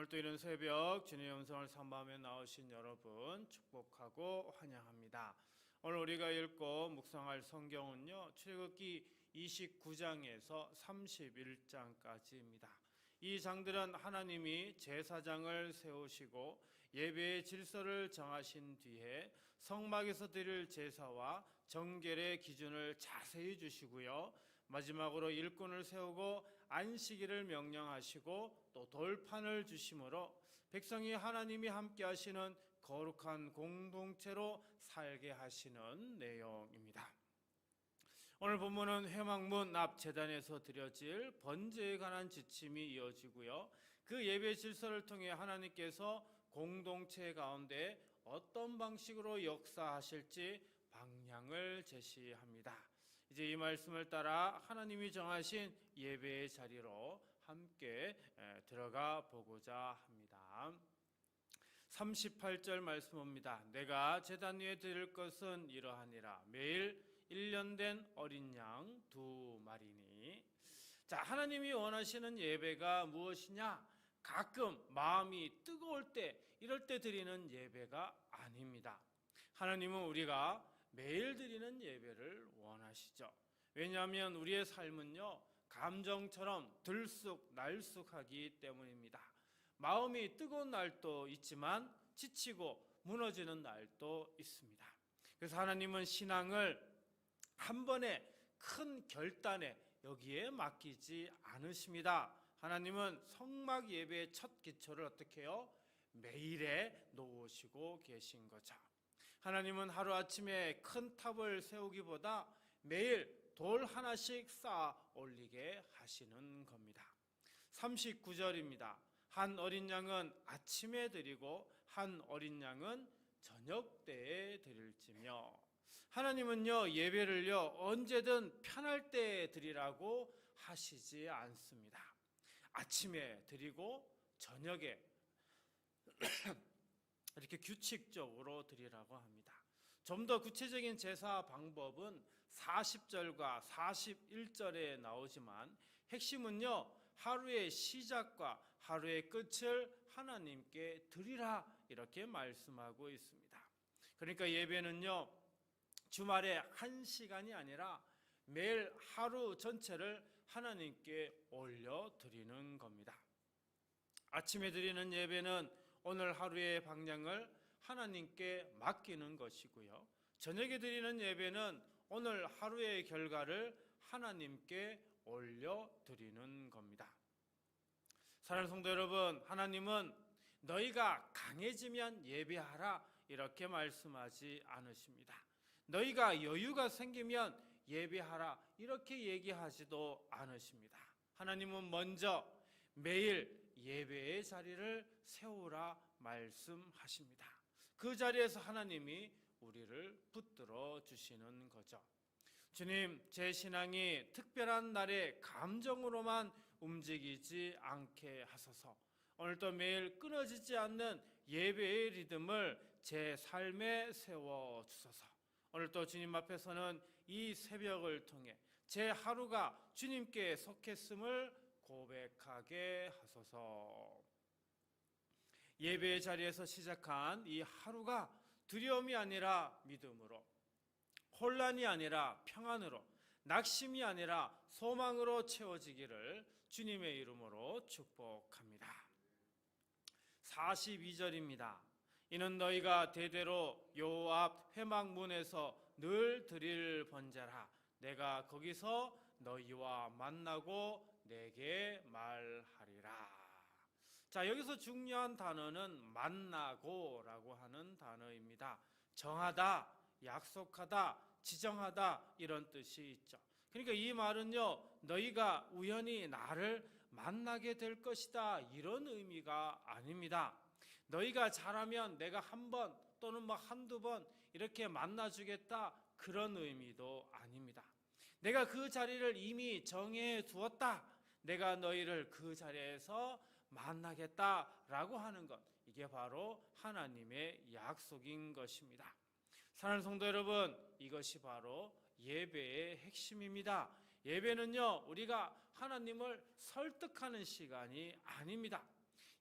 오늘도 이른 새벽 주님의 음성을 삼보하며 나오신 여러분 축복하고 환영합니다. 오늘 우리가 읽고 묵상할 성경은요, 출애굽기 29장에서 31장까지입니다. 이 장들은 하나님이 제사장을 세우시고 예배의 질서를 정하신 뒤에 성막에서 드릴 제사와 정결의 기준을 자세히 주시고요, 마지막으로 일꾼을 세우고 안식일을 명령하시고 또 돌판을 주심으로 백성이 하나님이 함께 하시는 거룩한 공동체로 살게 하시는 내용입니다. 오늘 본문은 회막문 앞 제단에서 드려질 번제에 관한 지침이 이어지고요, 그 예배 질서를 통해 하나님께서 공동체 가운데 어떤 방식으로 역사하실지 방향을 제시합니다. 이제 이 말씀을 따라 하나님이 정하신 예배의 자리로 함께 들어가 보고자 합니다. 38절 말씀입니다. 내가 제단 위에 드릴 것은 이러하니라. 매일 1년 된 어린 양 2마리니. 자, 하나님이 원하시는 예배가 무엇이냐? 가끔 마음이 뜨거울 때, 이럴 때 드리는 예배가 아닙니다. 하나님은 우리가 매일 드리는 예배를 원하시죠. 왜냐하면 우리의 삶은요, 감정처럼 들쑥날쑥하기 때문입니다. 마음이 뜨거운 날도 있지만 지치고 무너지는 날도 있습니다. 그래서 하나님은 신앙을 한 번에 큰 결단에 여기에 맡기지 않으십니다. 하나님은 성막 예배의 첫 기초를 어떻게 해요? 매일에 놓으시고 계신 거죠. 하나님은 하루아침에 큰 탑을 세우기보다 매일 돌 하나씩 쌓아 올리게 하시는 겁니다. 39절입니다. 한 어린 양은 아침에 드리고 한 어린 양은 저녁 때에 드릴지며. 하나님은요, 예배를요, 언제든 편할 때 드리라고 하시지 않습니다. 아침에 드리고 저녁에 이렇게 규칙적으로 드리라고 합니다. 좀 더 구체적인 제사 방법은 40절과 41절에 나오지만 핵심은요, 하루의 시작과 하루의 끝을 하나님께 드리라 이렇게 말씀하고 있습니다. 그러니까 예배는요, 주말에 한 시간이 아니라 매일 하루 전체를 하나님께 올려드리는 겁니다. 아침에 드리는 예배는 오늘 하루의 방향을 하나님께 맡기는 것이고요, 저녁에 드리는 예배는 오늘 하루의 결과를 하나님께 올려드리는 겁니다. 사랑하는 성도 여러분, 하나님은 너희가 강해지면 예배하라 이렇게 말씀하지 않으십니다. 너희가 여유가 생기면 예배하라 이렇게 얘기하지도 않으십니다. 하나님은 먼저 매일 예배의 자리를 세우라 말씀하십니다. 그 자리에서 하나님이 우리를 붙들어 주시는 거죠. 주님, 제 신앙이 특별한 날에 감정으로만 움직이지 않게 하소서. 오늘도 매일 끊어지지 않는 예배의 리듬을 제 삶에 세워주소서. 오늘도 주님 앞에서는 이 새벽을 통해 제 하루가 주님께 속했음을 고백하게 하소서. 예배의 자리에서 시작한 이 하루가 두려움이 아니라 믿음으로, 혼란이 아니라 평안으로, 낙심이 아니라 소망으로 채워지기를 주님의 이름으로 축복합니다. 42절입니다. 이는 너희가 대대로 여호와 앞 회막문에서 늘 드릴 번제라. 내가 거기서 너희와 만나고 내게 말하리라. 자, 여기서 중요한 단어는 만나고라고 하는 단어입니다. 정하다, 약속하다, 지정하다 이런 뜻이 있죠. 그러니까 이 말은요, 너희가 우연히 나를 만나게 될 것이다 이런 의미가 아닙니다. 너희가 잘하면 내가 한 번 또는 한두 번 이렇게 만나주겠다 그런 의미도 아닙니다. 내가 그 자리를 이미 정해 두었다, 내가 너희를 그 자리에서 만나겠다라고 하는 것, 이게 바로 하나님의 약속인 것입니다. 사랑하는 성도 여러분, 이것이 바로 예배의 핵심입니다. 예배는요, 우리가 하나님을 설득하는 시간이 아닙니다.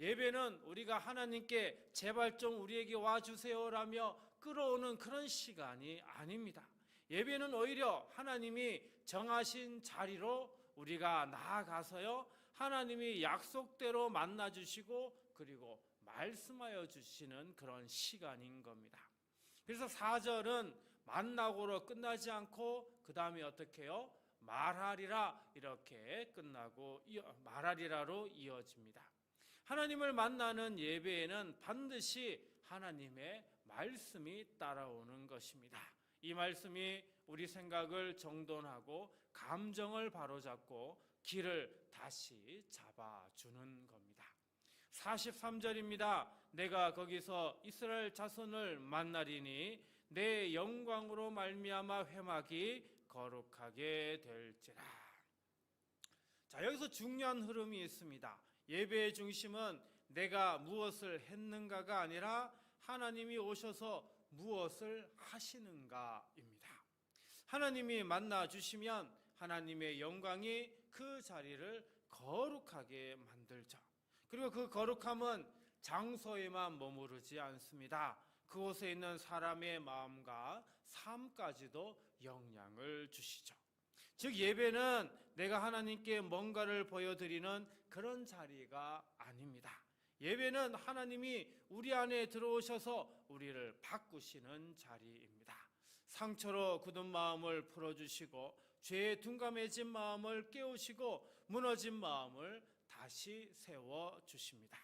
예배는 우리가 하나님께 제발 좀 우리에게 와주세요라며 끌어오는 그런 시간이 아닙니다. 예배는 오히려 하나님이 정하신 자리로 우리가 나아가서요, 하나님이 약속대로 만나주시고 그리고 말씀하여 주시는 그런 시간인 겁니다. 그래서 4절은 만나고로 끝나지 않고 그 다음에 어떻게 해요? 말하리라, 이렇게 끝나고 말하리라로 이어집니다. 하나님을 만나는 예배에는 반드시 하나님의 말씀이 따라오는 것입니다. 이 말씀이 우리 생각을 정돈하고 감정을 바로잡고 길을 다시 잡아주는 겁니다. 43절입니다. 내가 거기서 이스라엘 자손을 만나리니 내 영광으로 말미암아 회막이 거룩하게 될지라. 자, 여기서 중요한 흐름이 있습니다. 예배의 중심은 내가 무엇을 했는가가 아니라 하나님이 오셔서 무엇을 하시는가입니다. 하나님이 만나 주시면 하나님의 영광이 그 자리를 거룩하게 만들죠. 그리고 그 거룩함은 장소에만 머무르지 않습니다. 그곳에 있는 사람의 마음과 삶까지도 영향을 주시죠. 즉 예배는 내가 하나님께 뭔가를 보여드리는 그런 자리가 아닙니다. 예배는 하나님이 우리 안에 들어오셔서 우리를 바꾸시는 자리입니다. 상처로 굳은 마음을 풀어주시고 죄에 둔감해진 마음을 깨우시고 무너진 마음을 다시 세워주십니다.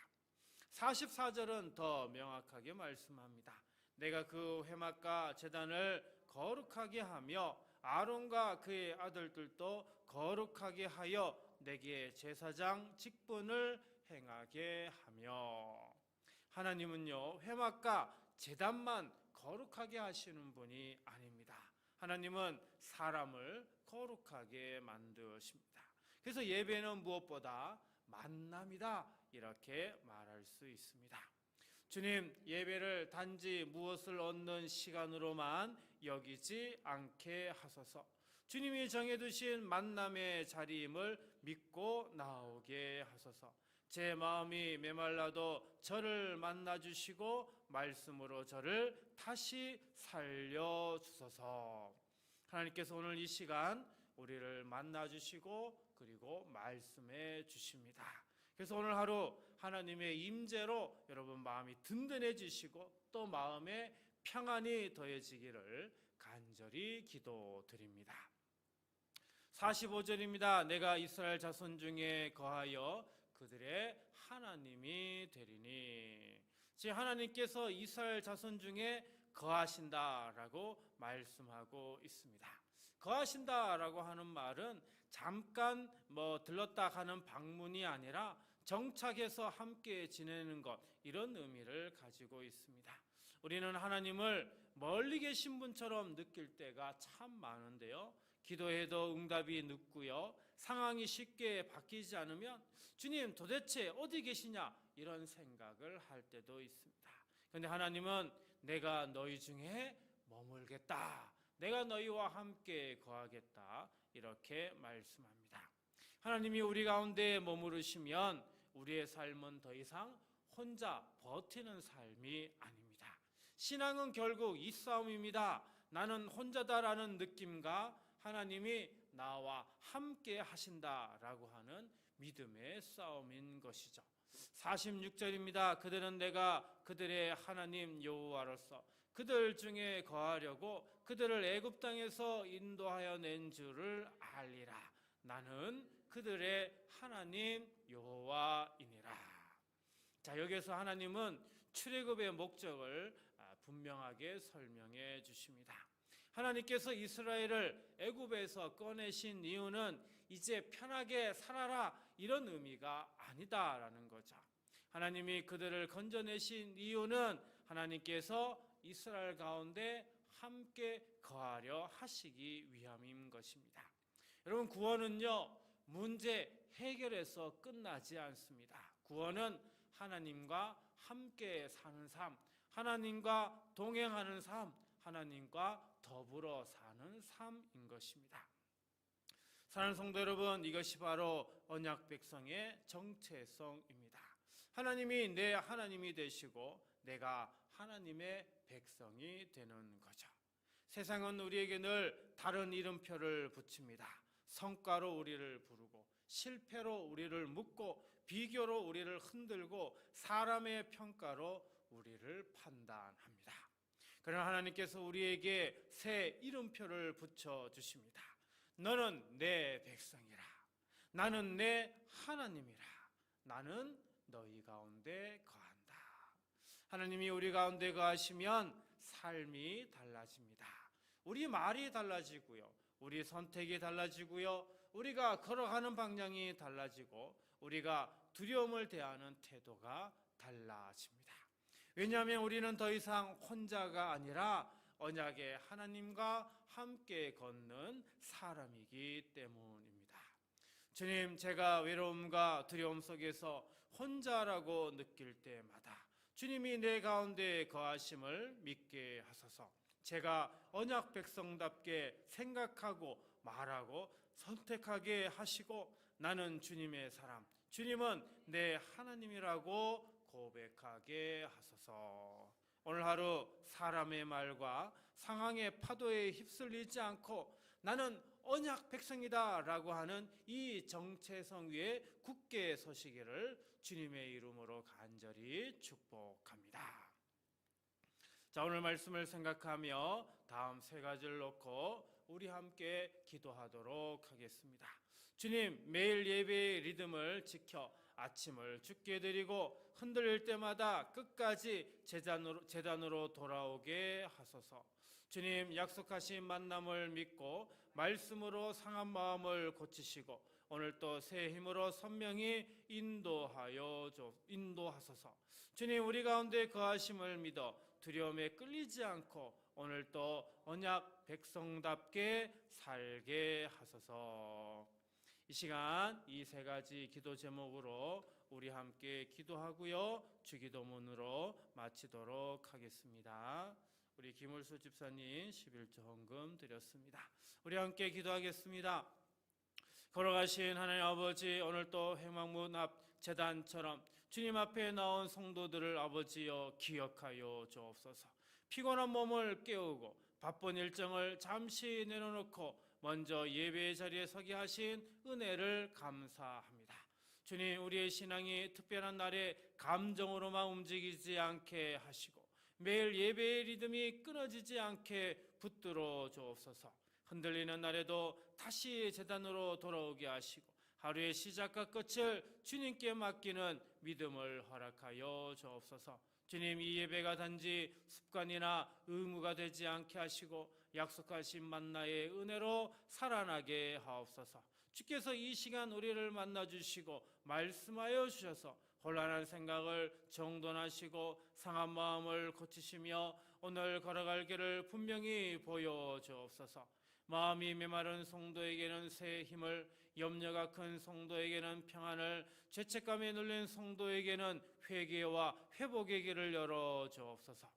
44절은 더 명확하게 말씀합니다. 내가 그 회막과 제단을 거룩하게 하며 아론과 그의 아들들도 거룩하게 하여 내게 제사장 직분을 행하게 하며. 하나님은요, 회막과 제단만 거룩하게 하시는 분이 아닙니다. 하나님은 사람을 거룩하게 만드십니다. 그래서 예배는 무엇보다 만남이다, 이렇게 말할 수 있습니다. 주님, 예배를 단지 무엇을 얻는 시간으로만 여기지 않게 하소서. 주님이 정해두신 만남의 자리임을 믿고 나오게 하소서. 제 마음이 메말라도 저를 만나주시고 말씀으로 저를 다시 살려주소서. 하나님께서 오늘 이 시간 우리를 만나주시고 그리고 말씀해 주십니다. 그래서 오늘 하루 하나님의 임재로 여러분 마음이 든든해지시고 또 마음에 평안이 더해지기를 간절히 기도드립니다. 45절입니다. 내가 이스라엘 자손 중에 거하여 그들의 하나님이 되리니. 즉 하나님께서 이스라엘 자손 중에 거하신다라고 말씀하고 있습니다. 거하신다라고 하는 말은 잠깐 들렀다 가는 방문이 아니라 정착해서 함께 지내는 것, 이런 의미를 가지고 있습니다. 우리는 하나님을 멀리 계신 분처럼 느낄 때가 참 많은데요, 기도해도 응답이 늦고요, 상황이 쉽게 바뀌지 않으면 주님 도대체 어디 계시냐, 이런 생각을 할 때도 있습니다. 그런데 하나님은 내가 너희 중에 머물겠다, 내가 너희와 함께 거하겠다, 이렇게 말씀합니다. 하나님이 우리 가운데 머무르시면 우리의 삶은 더 이상 혼자 버티는 삶이 아닙니다. 신앙은 결국 이 싸움입니다. 나는 혼자다라는 느낌과 하나님이 나와 함께 하신다라고 하는 믿음의 싸움인 것이죠. 46절입니다. 그들은 내가 그들의 하나님 여호와로서 그들 중에 거하려고 그들을 애굽 땅에서 인도하여 낸 줄을 알리라. 나는 그들의 하나님 여호와이니라. 자, 여기서 하나님은 출애굽의 목적을 분명하게 설명해 주십니다. 하나님께서 이스라엘을 애굽에서 꺼내신 이유는 이제 편하게 살아라, 이런 의미가 아니다라는 거죠. 하나님이 그들을 건져내신 이유는 하나님께서 이스라엘 가운데 함께 거하려 하시기 위함인 것입니다. 여러분, 구원은요, 문제 해결에서 끝나지 않습니다. 구원은 하나님과 함께 사는 삶, 하나님과 동행하는 삶, 하나님과 더불어 사는 삶인 것입니다. 사랑하는 성도 여러분, 이것이 바로 언약 백성의 정체성입니다. 하나님이 내 하나님이 되시고 내가 하나님의 백성이 되는 거죠. 세상은 우리에게 늘 다른 이름표를 붙입니다. 성과로 우리를 부르고 실패로 우리를 묻고 비교로 우리를 흔들고 사람의 평가로 우리를 판단합니다. 그러나 하나님께서 우리에게 새 이름표를 붙여주십니다. 너는 내 백성이라. 나는 내 하나님이라. 나는 너희 가운데 거한다. 하나님이 우리 가운데 거하시면 삶이 달라집니다. 우리 말이 달라지고요. 우리 선택이 달라지고요. 우리가 걸어가는 방향이 달라지고 우리가 두려움을 대하는 태도가 달라집니다. 왜냐하면 우리는 더 이상 혼자가 아니라 언약의 하나님과 함께 걷는 사람이기 때문입니다. 주님, 제가 외로움과 두려움 속에서 혼자라고 느낄 때마다 주님이 내 가운데 거하심을 믿게 하소서. 제가 언약 백성답게 생각하고 말하고 선택하게 하시고 나는 주님의 사람, 주님은 내 하나님이라고 고백하게 하소서. 오늘 하루 사람의 말과 상황의 파도에 휩쓸리지 않고 나는 언약 백성이다 라고 하는 이 정체성 위에 굳게 서시기를 주님의 이름으로 간절히 축복합니다. 자, 오늘 말씀을 생각하며 다음 세 가지를 놓고 우리 함께 기도하도록 하겠습니다. 주님, 매일 예배의 리듬을 지켜 아침을 주께 드리고 흔들릴 때마다 끝까지 제단으로 돌아오게 하소서. 주님, 약속하신 만남을 믿고 말씀으로 상한 마음을 고치시고 오늘 또 새 힘으로 선명히 인도하소서. 주님, 우리 가운데 거하심을 믿어 두려움에 끌리지 않고 오늘 또 언약 백성답게 살게 하소서. 이 시간 이 세 가지 기도 제목으로 우리 함께 기도하고요. 주기도문으로 마치도록 하겠습니다. 우리 김울수 집사님 11조 헌금 드렸습니다. 우리 함께 기도하겠습니다. 걸어가신 하나님 아버지, 오늘 또 회막문 앞 제단처럼 주님 앞에 나온 성도들을 아버지여 기억하여 주옵소서. 피곤한 몸을 깨우고 바쁜 일정을 잠시 내려놓고 먼저 예배의 자리에 서게 하신 은혜를 감사합니다. 주님, 우리의 신앙이 특별한 날에 감정으로만 움직이지 않게 하시고 매일 예배의 리듬이 끊어지지 않게 붙들어 주옵소서. 흔들리는 날에도 다시 제단으로 돌아오게 하시고 하루의 시작과 끝을 주님께 맡기는 믿음을 허락하여 주옵소서. 주님, 이 예배가 단지 습관이나 의무가 되지 않게 하시고 약속하신 만나의 은혜로 살아나게 하옵소서. 주께서 이 시간 우리를 만나주시고 말씀하여 주셔서 혼란한 생각을 정돈하시고 상한 마음을 고치시며 오늘 걸어갈 길을 분명히 보여주옵소서. 마음이 메마른 성도에게는 새 힘을, 염려가 큰 성도에게는 평안을, 죄책감에 눌린 성도에게는 회개와 회복의 길을 열어주옵소서.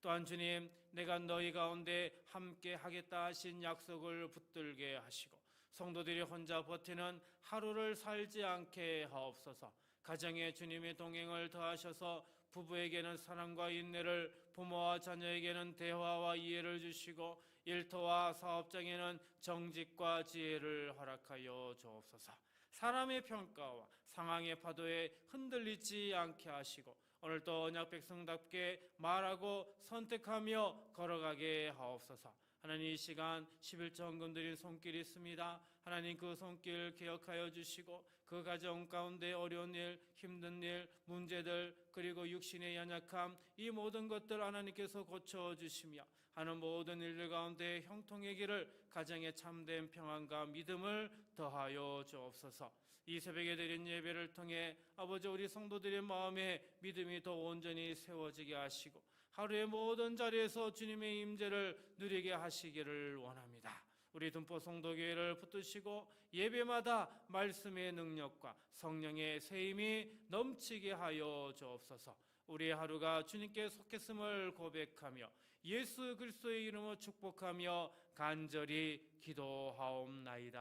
또한 주님, 내가 너희 가운데 함께 하겠다 하신 약속을 붙들게 하시고 성도들이 혼자 버티는 하루를 살지 않게 하옵소서. 가정에 주님의 동행을 더하셔서 부부에게는 사랑과 인내를, 부모와 자녀에게는 대화와 이해를 주시고 일터와 사업장에는 정직과 지혜를 허락하여 주옵소서. 사람의 평가와 상황의 파도에 흔들리지 않게 하시고 오늘도 언약 백성답게 말하고 선택하며 걸어가게 하옵소서. 하나님, 이 시간 11조 헌금 드린 손길이 있습니다. 하나님, 그 손길 기억하여 주시고 그 가정 가운데 어려운 일, 힘든 일, 문제들, 그리고 육신의 연약함, 이 모든 것들 하나님께서 고쳐주시며 하는 모든 일들 가운데 형통의 길을, 가정의 참된 평안과 믿음을 더하여 주옵소서. 이 새벽에 드린 예배를 통해 아버지, 우리 성도들의 마음에 믿음이 더 온전히 세워지게 하시고 하루의 모든 자리에서 주님의 임재를 누리게 하시기를 원합니다. 우리 둔포 성도교회를 붙드시고 예배마다 말씀의 능력과 성령의 세임이 넘치게 하여 주옵소서. 우리의 하루가 주님께 속했음을 고백하며 예수 그리스도의 이름으로 축복하며 간절히 기도하옵나이다.